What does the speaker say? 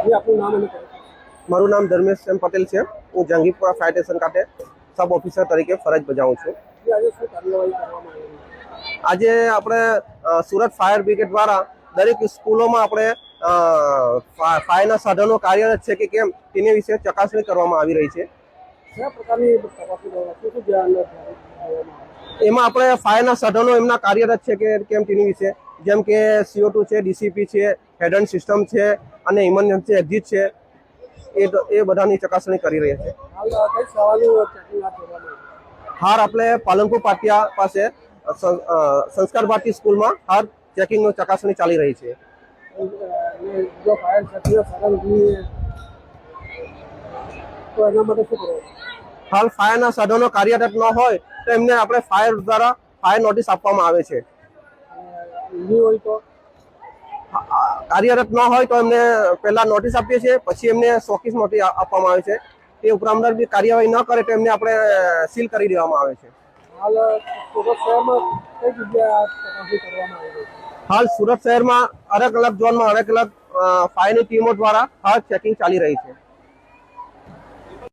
જે આપણું નામ અને મારું નામ ધર્મેશ એમ પટેલ છે। હું જંગીપુરા ફાયર સ્ટેશન ખાતે સબ ઓફિસર તરીકે ફરજ બજાવું છું। આજે શું કાર્યવાહી કરવામાં આવી? આજે આપણે સુરત ફાયર બ્રિગેડ દ્વારા દરેક સ્કૂલોમાં આપણે ફાયરના સાધનો કાર્યરત છે કે કેમ તેની વિશે ચકાસણી કરવામાં આવી રહી છે। કયા પ્રકારની તપાસણી કરવામાં શું ધ્યાન જોવામાં આવે? એમાં આપણે ફાયરના સાધનો એમના કાર્યરત છે કે કેમ તેની વિશે, જેમ કે CO2 છે, DCP છે, હેડ એન્ડ સિસ્ટમ છે અને ઇમરજન્સી એક્ઝિટ છે, એ બધાની ચકાસણી કરી રહ્યા છે। હાલ કઈ સવાલનું ચેકિંગ હાથ ધરવામાં આવ્યું? હાર આપણે પાલનપુર પાટિયા પાસે સંસ્કાર ભારતી સ્કૂલમાં હાર ચેકિંગની ચકાસણી ચાલી રહી છે। અને જો ફાયર સેફ્ટીના સાધન જોઈએ તો એના માટે શું કરવાનું? હાલ ફાયરના સાધનો કાર્યરત ન હોય તો એમને આપણે ફાયર દ્વારા ફાયર નોટિસ આપવામાં આવે છે। નહીં હોય તો કાર્યરત ન હોય તો એમને પહેલા નોટિસ આપીએ છીએ, પછી એમને શોકીસ નોટિસ આપવામાં આવે છે। તે ઉપરાંત બી કાર્યવાહી ન કરે તો એમને આપણે સીલ કરી દેવામાં આવે છે। હાલ સુરત શહેરમાં કઈ જગ્યાએ આ તપાસણી કરવામાં આવી રહી છે? હાલ સુરત શહેરમાં અલગ અલગ ઝોનમાં અલગ અલગ ફાયરની ટીમો દ્વારા હાલ ચેકિંગ ચાલી રહી છે।